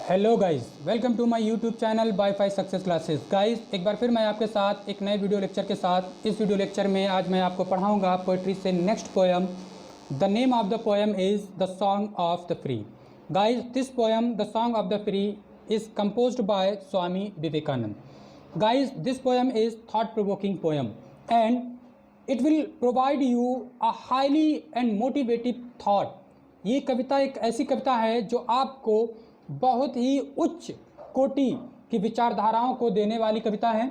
Hello guys, welcome to my YouTube channel WiFi success classes. Guys, एक बार फिर मैं आपके साथ एक नए वीडियो लेक्चर के साथ। इस वीडियो लेक्चर में आज मैं आपको पढ़ाऊंगा पोइट्री से next poem. The name of the poem is the song of the free. Guys, this poem the song of the free is composed by Swami Vivekananda. Guys, this poem is thought provoking poem and it will provide you a highly and motivative thought. ये कविता एक ऐसी कविता है जो आपको बहुत ही उच्च कोटि की विचारधाराओं को देने वाली कविता है।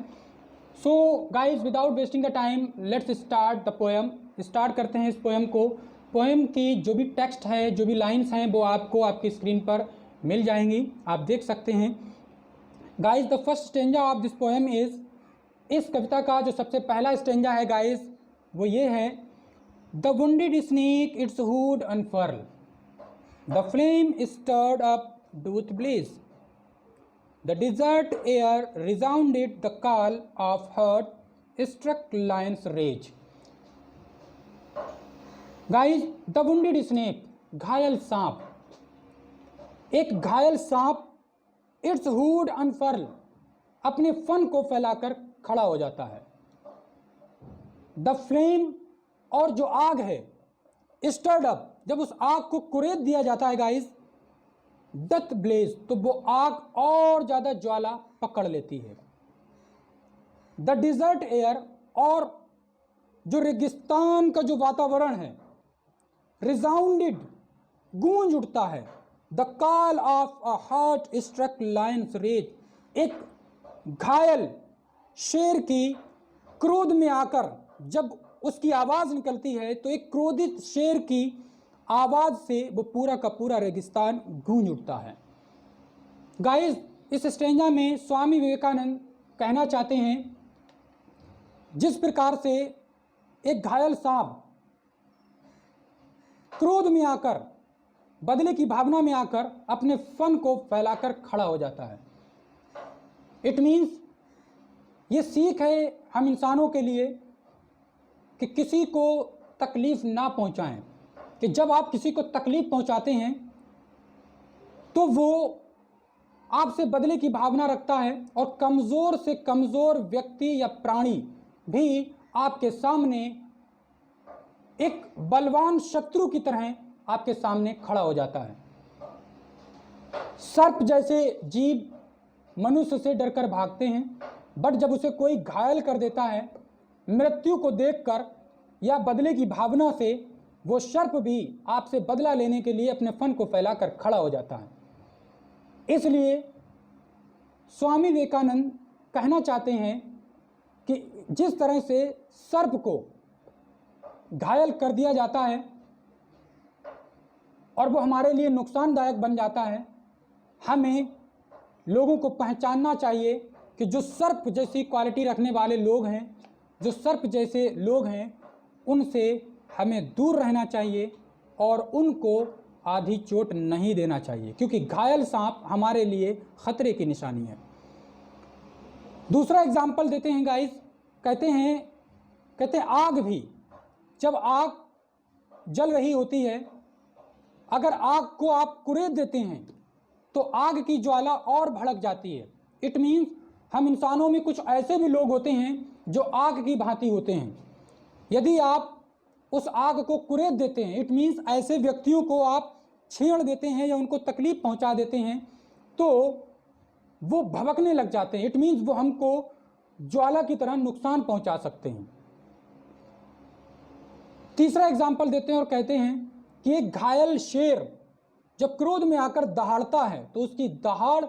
So guys, without wasting the time, let's start the poem. Start करते हैं इस पोएम को। पोएम की जो भी टेक्स्ट है, जो भी लाइन्स हैं, वो आपको आपकी स्क्रीन पर मिल जाएंगी, आप देख सकते हैं। Guys, the first stanza of this poem is, इस कविता का जो सबसे पहला स्टेंजा है गाइज, वो ये है। The wounded snake its hood unfurl, the flame stirred up with blaze, the desert air resounded the call of hurt-struck lion's rage. Guys, the wounded snake, घायल सांप, एक घायल सांप इट्स हुड अनफर्ल, अपने फन को फैलाकर खड़ा हो जाता है। द फ्लेम, और जो आग है, स्टर्ड अप, जब उस आग को कुरेद दिया जाता है गाइज, डथ ब्लेज, तो वो आग और ज्यादा ज्वाला पकड़ लेती है। द डिजर्ट एयर, और जो रेगिस्तान का जो वातावरण है, रिसाउंडेड, गूंज उठता है। The call of a heart struck lion's rage, एक घायल शेर की क्रोध में आकर जब उसकी आवाज निकलती है, तो एक क्रोधित शेर की आवाज से वो पूरा का पूरा रेगिस्तान गूंज उठता है। गाइस, इस स्टेंजा में स्वामी विवेकानंद कहना चाहते हैं, जिस प्रकार से एक घायल सांप क्रोध में आकर, बदले की भावना में आकर अपने फन को फैलाकर खड़ा हो जाता है। इट मीन्स, ये सीख है हम इंसानों के लिए कि किसी को तकलीफ ना पहुंचाएं, कि जब आप किसी को तकलीफ पहुंचाते हैं तो वो आपसे बदले की भावना रखता है, और कमज़ोर से कमज़ोर व्यक्ति या प्राणी भी आपके सामने एक बलवान शत्रु की तरह आपके सामने खड़ा हो जाता है। सर्प जैसे जीव मनुष्य से डरकर भागते हैं, बट जब उसे कोई घायल कर देता है, मृत्यु को देखकर या बदले की भावना से, वो सर्प भी आपसे बदला लेने के लिए अपने फन को फैलाकर खड़ा हो जाता है। इसलिए स्वामी विवेकानंद कहना चाहते हैं कि जिस तरह से सर्प को घायल कर दिया जाता है और वो हमारे लिए नुकसानदायक बन जाता है, हमें लोगों को पहचानना चाहिए कि जो सर्प जैसी क्वालिटी रखने वाले लोग हैं, जो सर्प जैसे लोग हैं, उनसे हमें दूर रहना चाहिए और उनको आधी चोट नहीं देना चाहिए, क्योंकि घायल सांप हमारे लिए खतरे की निशानी है। दूसरा एग्जाम्पल देते हैं गाइस, कहते हैं आग भी, जब आग जल रही होती है, अगर आग को आप कुरेद देते हैं तो आग की ज्वाला और भड़क जाती है। इट मीन्स, हम इंसानों में कुछ ऐसे भी लोग होते हैं जो आग की भांति होते हैं। यदि आप उस आग को कुरेद देते हैं, इट मीन्स ऐसे व्यक्तियों को आप छेड़ देते हैं या उनको तकलीफ पहुंचा देते हैं, तो वो भभकने लग जाते हैं। इट मीन्स वो हमको ज्वाला की तरह नुकसान पहुंचा सकते हैं। तीसरा एग्जाम्पल देते हैं और कहते हैं कि एक घायल शेर जब क्रोध में आकर दहाड़ता है, तो उसकी दहाड़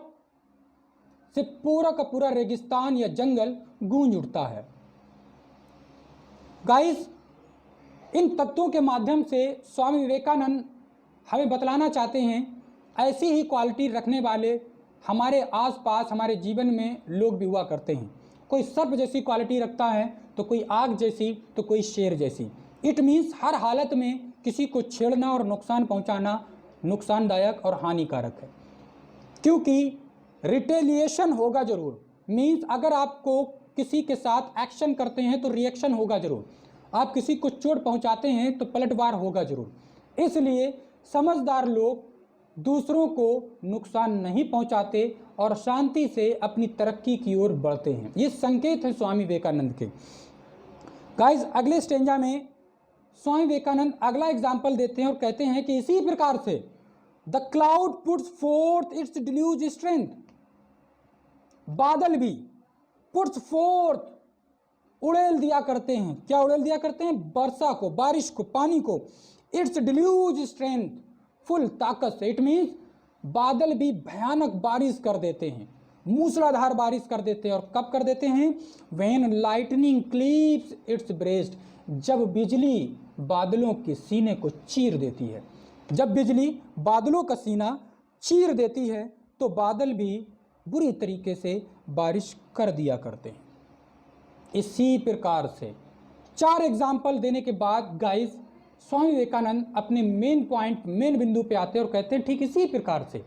से पूरा का पूरा रेगिस्तान या जंगल गूंज उठता है। गाइस, इन तत्वों के माध्यम से स्वामी विवेकानंद हमें बतलाना चाहते हैं, ऐसी ही क्वालिटी रखने वाले हमारे आसपास, हमारे जीवन में लोग भी हुआ करते हैं। कोई सर्प जैसी क्वालिटी रखता है, तो कोई आग जैसी, तो कोई शेर जैसी। इट मीन्स, हर हालत में किसी को छेड़ना और नुकसान पहुंचाना नुकसानदायक और हानिकारक है, क्योंकि रिटेलिएशन होगा जरूर। मीन्स, अगर आपको किसी के साथ एक्शन करते हैं तो रिएक्शन होगा जरूर। आप किसी को चोट पहुंचाते हैं तो पलटवार होगा जरूर। इसलिए समझदार लोग दूसरों को नुकसान नहीं पहुंचाते और शांति से अपनी तरक्की की ओर बढ़ते हैं। ये संकेत है स्वामी विवेकानंद के। गाइस, अगले स्टेंजा में स्वामी विवेकानंद अगला एग्जाम्पल देते हैं और कहते हैं कि इसी प्रकार से the cloud puts fourth it's deluge strength, बादल भी पुट्स फोर्थ उड़ेल दिया करते हैं। क्या उड़ेल दिया करते हैं? वर्षा को, बारिश को, पानी को। इट्स डिल्यूज स्ट्रेंथ, फुल ताकत से। इट मीन्स बादल भी भयानक बारिश कर देते हैं, मूसलाधार बारिश कर देते हैं। और कब कर देते हैं? When lightning cleaves it's breast, जब बिजली बादलों के सीने को चीर देती है। जब बिजली बादलों का सीना चीर देती है तो बादल भी बुरी तरीके से बारिश कर दिया करते हैं। इसी प्रकार से 4 एग्जाम्पल देने के बाद गाइस स्वामी विवेकानंद अपने मेन पॉइंट, मेन बिंदु पे आते हैं और कहते हैं ठीक इसी प्रकार से,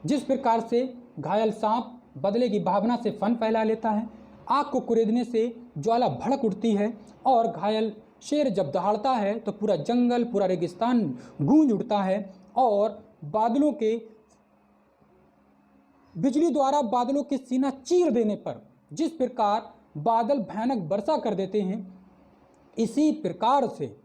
जिस प्रकार से घायल सांप बदले की भावना से फन फैला लेता है, आग को कुरेदने से ज्वाला भड़क उठती है, और घायल शेर जब दहाड़ता है तो पूरा जंगल, पूरा रेगिस्तान गूंज उठता है, और बादलों के बिजली द्वारा बादलों के सीना चीर देने पर जिस प्रकार बादल भयानक वर्षा कर देते हैं, इसी प्रकार से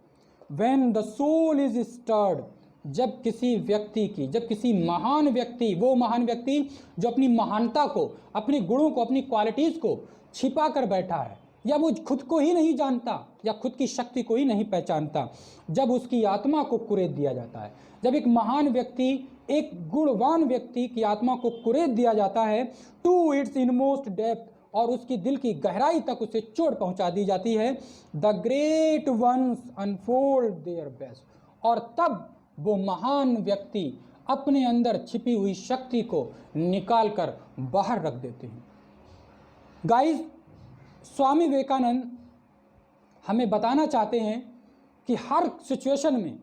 When the soul is stirred, जब किसी व्यक्ति की, जब किसी महान व्यक्ति, वो महान व्यक्ति जो अपनी महानता को, अपने गुणों को, अपनी क्वालिटीज़ को छिपा कर बैठा है, या वो खुद को ही नहीं जानता, या खुद की शक्ति को ही नहीं पहचानता, जब उसकी आत्मा को कुरेद दिया जाता है, जब एक महान व्यक्ति, एक गुणवान व्यक्ति की आत्मा को कुरेद दिया जाता है टू इट्स इनमोस्ट डेप्थ, और उसकी दिल की गहराई तक उसे चोट पहुंचा दी जाती है, the great once unfold their best, और तब वो महान व्यक्ति अपने अंदर छिपी हुई शक्ति को निकालकर बाहर रख देते हैं। गाइस, स्वामी विवेकानंद हमें बताना चाहते हैं कि हर सिचुएशन में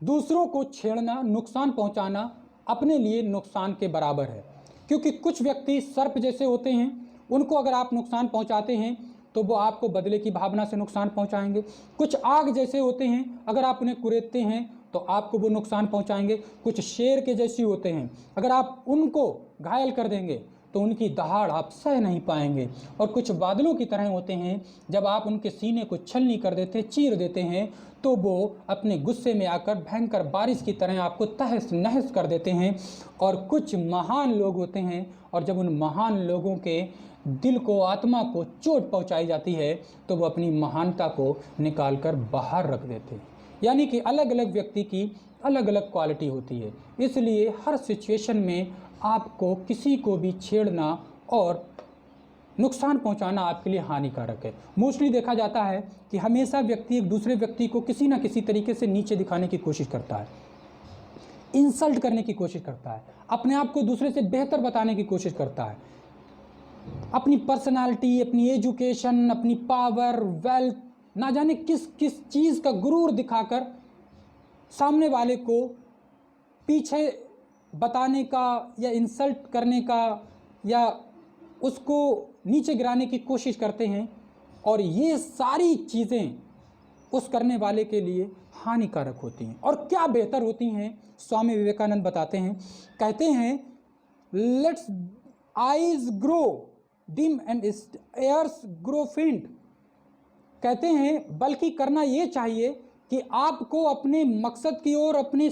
दूसरों को छेड़ना, नुकसान पहुंचाना अपने लिए नुकसान के बराबर है, क्योंकि कुछ व्यक्ति सर्प जैसे होते हैं, उनको अगर आप नुकसान पहुंचाते हैं तो वो आपको बदले की भावना से नुकसान पहुंचाएंगे। कुछ आग जैसे होते हैं, अगर आप उन्हें कुरेदते हैं तो आपको वो नुकसान पहुंचाएंगे। कुछ शेर के जैसे होते हैं, अगर आप उनको घायल कर देंगे तो उनकी दहाड़ आप सह नहीं पाएंगे। और कुछ बादलों की तरह होते हैं, जब आप उनके सीने को छलनी कर देते, चीर देते हैं, तो वो अपने गुस्से में आकर भयंकर बारिश की तरह आपको तहस नहस कर देते हैं। और कुछ महान लोग होते हैं, और जब उन महान लोगों के दिल को, आत्मा को चोट पहुंचाई जाती है तो वो अपनी महानता को निकाल कर बाहर रख देते हैं। यानी कि अलग अलग व्यक्ति की अलग अलग क्वालिटी होती है, इसलिए हर सिचुएशन में आपको किसी को भी छेड़ना और नुकसान पहुंचाना आपके लिए हानिकारक है। मोस्टली देखा जाता है कि हमेशा व्यक्ति एक दूसरे व्यक्ति को किसी न किसी तरीके से नीचे दिखाने की कोशिश करता है, इंसल्ट करने की कोशिश करता है, अपने आप को दूसरे से बेहतर बताने की कोशिश करता है, अपनी पर्सनालिटी, अपनी एजुकेशन, अपनी पावर, वेल्थ, ना जाने किस किस चीज़ का गुरूर दिखाकर सामने वाले को पीछे बताने का या इंसल्ट करने का या उसको नीचे गिराने की कोशिश करते हैं। और ये सारी चीज़ें उस करने वाले के लिए हानिकारक होती हैं। और क्या बेहतर होती हैं, स्वामी विवेकानंद बताते हैं, कहते हैं let's eyes grow dim and ears grow faint. कहते हैं बल्कि करना ये चाहिए कि आपको अपने मकसद की ओर, अपने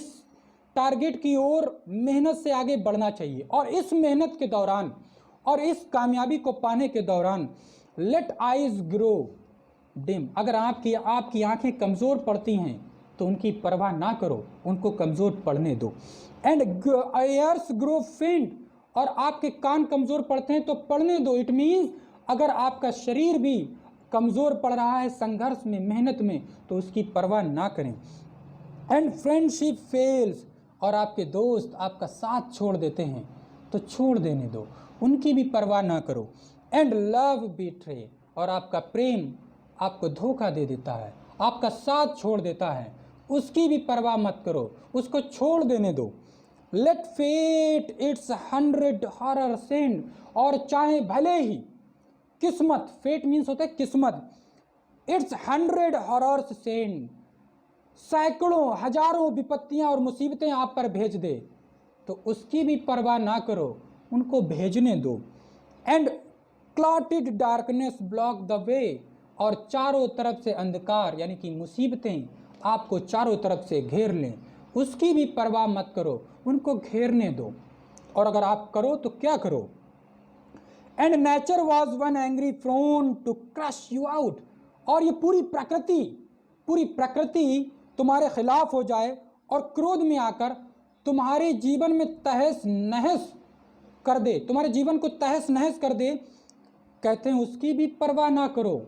टारगेट की ओर मेहनत से आगे बढ़ना चाहिए। और इस मेहनत के दौरान और इस कामयाबी को पाने के दौरान लेट आइज ग्रो डिम, अगर आपकी आंखें कमज़ोर पड़ती हैं तो उनकी परवाह ना करो, उनको कमज़ोर पड़ने दो। एंड एयर्स ग्रो फेंट, और आपके कान कमज़ोर पड़ते हैं तो पड़ने दो। इट मीन्स अगर आपका शरीर भी कमज़ोर पड़ रहा है संघर्ष में, मेहनत में, तो उसकी परवाह ना करें। एंड फ्रेंडशिप फेल्स, और आपके दोस्त आपका साथ छोड़ देते हैं तो छोड़ देने दो, उनकी भी परवाह ना करो। एंड लव बीट्रे, और आपका प्रेम आपको धोखा दे देता है, आपका साथ छोड़ देता है, उसकी भी परवाह मत करो, उसको छोड़ देने दो। Let fate it's 100 horror send, और चाहे भले ही किस्मत, फेट मीन्स होता है किस्मत, इट्स 100 हॉरर्स सेंड, सैकड़ों हजारों विपत्तियां और मुसीबतें आप पर भेज दे, तो उसकी भी परवाह ना करो, उनको भेजने दो। And clotted darkness block the way, और चारों तरफ से अंधकार यानी कि मुसीबतें आपको चारों तरफ से घेर लें, उसकी भी परवाह मत करो, उनको घेरने दो। और अगर आप करो तो क्या करो? And nature was one angry frown to crush you out, और ये पूरी प्रकृति तुम्हारे खिलाफ हो जाए और क्रोध में आकर तुम्हारे जीवन में तहस नहस कर दे, तुम्हारे जीवन को तहस नहस कर दे। कहते हैं उसकी भी परवाह ना करो।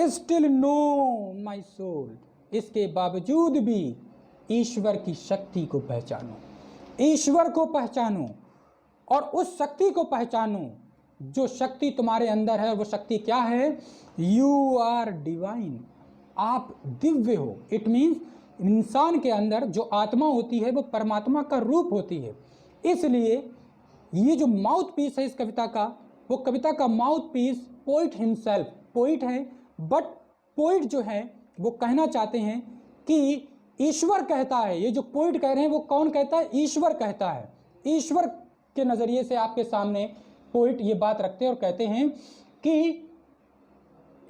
स्टिल नो माई सोल, इसके बावजूद भी ईश्वर की शक्ति को पहचानो, ईश्वर को पहचानो और उस शक्ति को पहचानो जो शक्ति तुम्हारे अंदर है। वो शक्ति क्या है? यू आर डिवाइन, आप दिव्य हो। इट मीन्स इंसान के अंदर जो आत्मा होती है वो परमात्मा का रूप होती है। इसलिए ये जो माउथ पीस है इस कविता का, वो कविता का mouthpiece poet himself, poet है, बट पोइट जो है वो कहना चाहते हैं कि ईश्वर कहता है। ये जो पोइट कह रहे हैं वो कौन कहता है? ईश्वर कहता है। ईश्वर के नज़रिए से आपके सामने पोइट ये बात रखते हैं और कहते हैं कि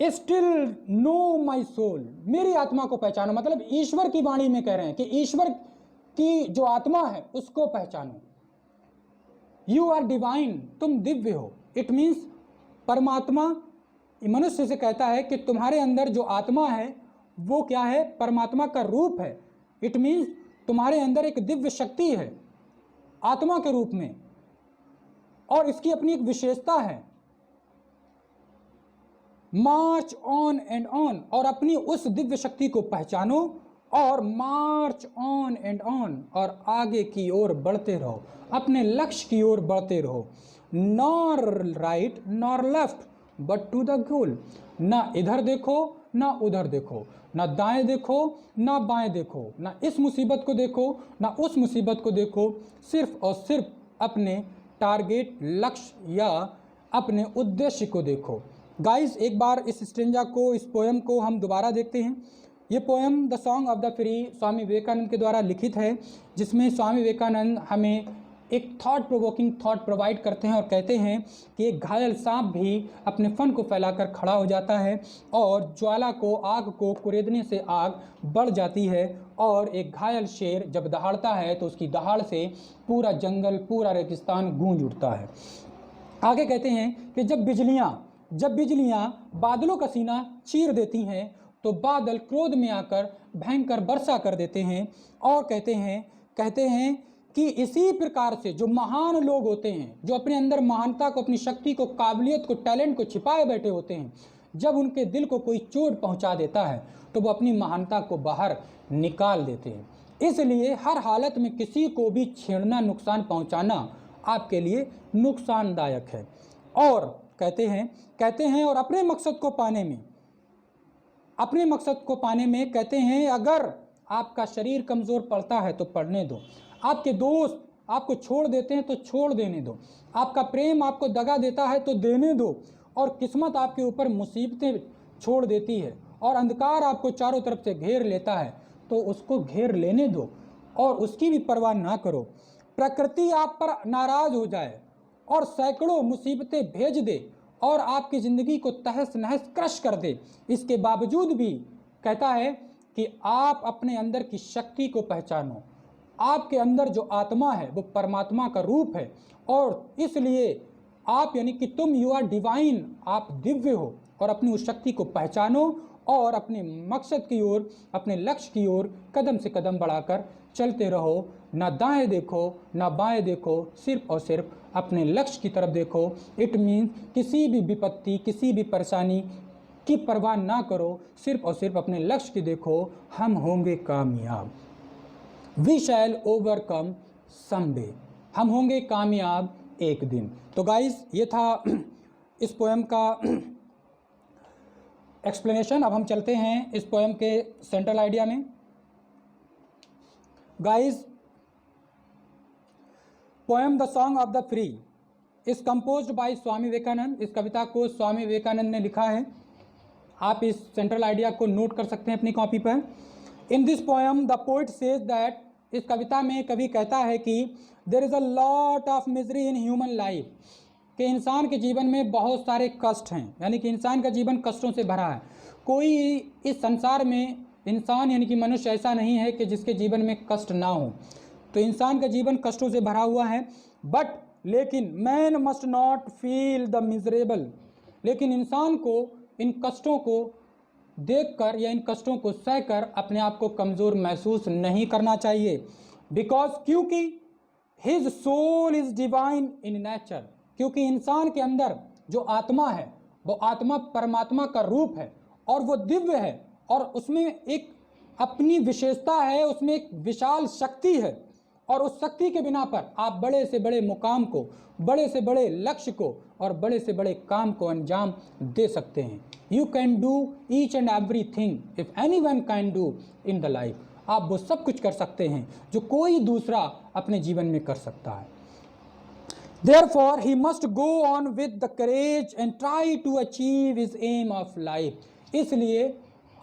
स्टिल नो माई सोल, मेरी आत्मा को पहचानो। मतलब ईश्वर की वाणी में कह रहे हैं कि ईश्वर की जो आत्मा है उसको पहचानो। यू आर डिवाइन, तुम दिव्य हो। इट मीन्स परमात्मा मनुष्य से कहता है कि तुम्हारे अंदर जो आत्मा है वो क्या है? परमात्मा का रूप है। इट मीन्स तुम्हारे अंदर एक दिव्य शक्ति है आत्मा के रूप में, और इसकी अपनी एक विशेषता है। मार्च ऑन एंड ऑन, और अपनी उस दिव्य शक्ति को पहचानो और मार्च ऑन एंड ऑन, और आगे की ओर बढ़ते रहो, अपने लक्ष्य की ओर बढ़ते रहो। Nor right nor left but to the goal, ना इधर देखो ना उधर देखो, ना दाएं देखो ना बाएं देखो, ना इस मुसीबत को देखो ना उस मुसीबत को देखो, सिर्फ और सिर्फ अपने टारगेट, लक्ष्य या अपने उद्देश्य को देखो। गाइस, एक बार इस स्टेंजा को, इस पोएम को हम दोबारा देखते हैं। ये poem the song of the free Swami Vivekananda के द्वारा लिखित है, जिसमें स्वामी विवेकानंद हमें एक थॉट प्रोवोकिंग थॉट प्रोवाइड करते हैं और कहते हैं कि एक घायल सांप भी अपने फन को फैलाकर खड़ा हो जाता है, और ज्वाला को, आग को कुरेदने से आग बढ़ जाती है, और एक घायल शेर जब दहाड़ता है तो उसकी दहाड़ से पूरा जंगल, पूरा रेगिस्तान गूंज उठता है। आगे कहते हैं कि जब बिजलियां बादलों का सीना चीर देती हैं तो बादल क्रोध में आकर भयंकर वर्षा कर देते हैं। और कहते हैं कि इसी प्रकार से जो महान लोग होते हैं, जो अपने अंदर महानता को, अपनी शक्ति को, काबिलियत को, टैलेंट को छिपाए बैठे होते हैं, जब उनके दिल को कोई चोट पहुंचा देता है तो वो अपनी महानता को बाहर निकाल देते हैं। इसलिए हर हालत में किसी को भी छेड़ना, नुकसान पहुंचाना आपके लिए नुकसानदायक है। और कहते हैं और अपने मकसद को पाने में कहते हैं, अगर आपका शरीर कमज़ोर पड़ता है तो पड़ने दो, आपके दोस्त आपको छोड़ देते हैं तो छोड़ देने दो, आपका प्रेम आपको दगा देता है तो देने दो, और किस्मत आपके ऊपर मुसीबतें छोड़ देती है और अंधकार आपको चारों तरफ से घेर लेता है तो उसको घेर लेने दो और उसकी भी परवाह ना करो। प्रकृति आप पर नाराज़ हो जाए और सैकड़ों मुसीबतें भेज दे और आपकी ज़िंदगी को तहस नहस क्रश कर दे, इसके बावजूद भी कहता है कि आप अपने अंदर की शक्ति को पहचानो। आपके अंदर जो आत्मा है वो परमात्मा का रूप है, और इसलिए आप यानी कि तुम, यू आर डिवाइन, आप दिव्य हो, और अपनी उस शक्ति को पहचानो और अपने मकसद की ओर, अपने लक्ष्य की ओर कदम से कदम बढ़ाकर चलते रहो। ना दाएं देखो ना बाएं देखो, सिर्फ और सिर्फ अपने लक्ष्य की तरफ देखो। इट मीन्स किसी भी विपत्ति, किसी भी परेशानी की परवाह ना करो, सिर्फ और सिर्फ अपने लक्ष्य की देखो। हम होंगे कामयाब, वी शैल ओवरकम समडे, हम होंगे कामयाब एक दिन। तो गाइस, ये था इस पोएम का एक्सप्लेनेशन। अब हम चलते हैं इस पोएम के सेंट्रल आइडिया में। Guys, poem the song of the free is composed by Swami Vivekananda. इस कविता को स्वामी विवेकानंद ने लिखा है। आप इस सेंट्रल आइडिया को नोट कर सकते हैं अपनी कॉपी पर। In this poem the poet says that इस कविता में कवि कहता है कि there is a lot of misery in human life, कि इंसान के जीवन में बहुत सारे कष्ट हैं, यानी कि इंसान का जीवन कष्टों से भरा है। कोई इस संसार में इंसान यानी कि मनुष्य ऐसा नहीं है कि जिसके जीवन में कष्ट ना हो। तो इंसान का जीवन कष्टों से भरा हुआ है। बट लेकिन man must not feel the miserable, लेकिन इंसान को इन कष्टों को देखकर या इन कष्टों को सहकर अपने आप को कमज़ोर महसूस नहीं करना चाहिए। बिकॉज क्योंकि his soul is divine in nature, क्योंकि इंसान के अंदर जो आत्मा है वो आत्मा परमात्मा का रूप है और वो दिव्य है और उसमें एक अपनी विशेषता है, उसमें एक विशाल शक्ति है। और उस शक्ति के बिना पर आप बड़े से बड़े मुकाम को, बड़े से बड़े लक्ष्य को और बड़े से बड़े काम को अंजाम दे सकते हैं। You can do each and every thing if any one can do in the life. आप वो सब कुछ कर सकते हैं जो कोई दूसरा अपने जीवन में कर सकता है। Therefore, he must go on with the courage and try to achieve his aim of life. इसलिए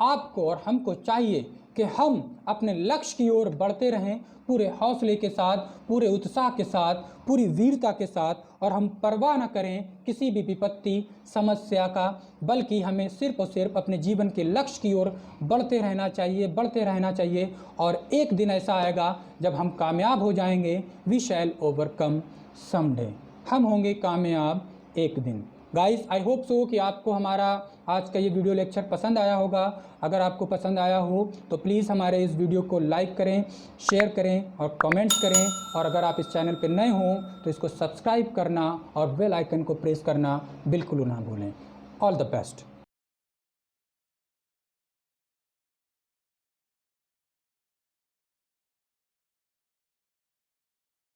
आपको और हमको चाहिए कि हम अपने लक्ष्य की ओर बढ़ते रहें पूरे हौसले के साथ, पूरे उत्साह के साथ, पूरी वीरता के साथ, और हम परवाह न करें किसी भी विपत्ति समस्या का, बल्कि हमें सिर्फ और सिर्फ अपने जीवन के लक्ष्य की ओर बढ़ते रहना चाहिए। और एक दिन ऐसा आएगा जब हम कामयाब हो जाएंगे। वी शैल ओवरकम समडे, हम होंगे कामयाब एक दिन। गाइस, आई होप सो कि आपको हमारा आज का ये वीडियो लेक्चर पसंद आया होगा। अगर आपको पसंद आया हो तो प्लीज़ हमारे इस वीडियो को लाइक करें, शेयर करें और कमेंट्स करें। और अगर आप इस चैनल पर नए हों तो इसको सब्सक्राइब करना और बेल आइकन को प्रेस करना बिल्कुल ना भूलें। All the best.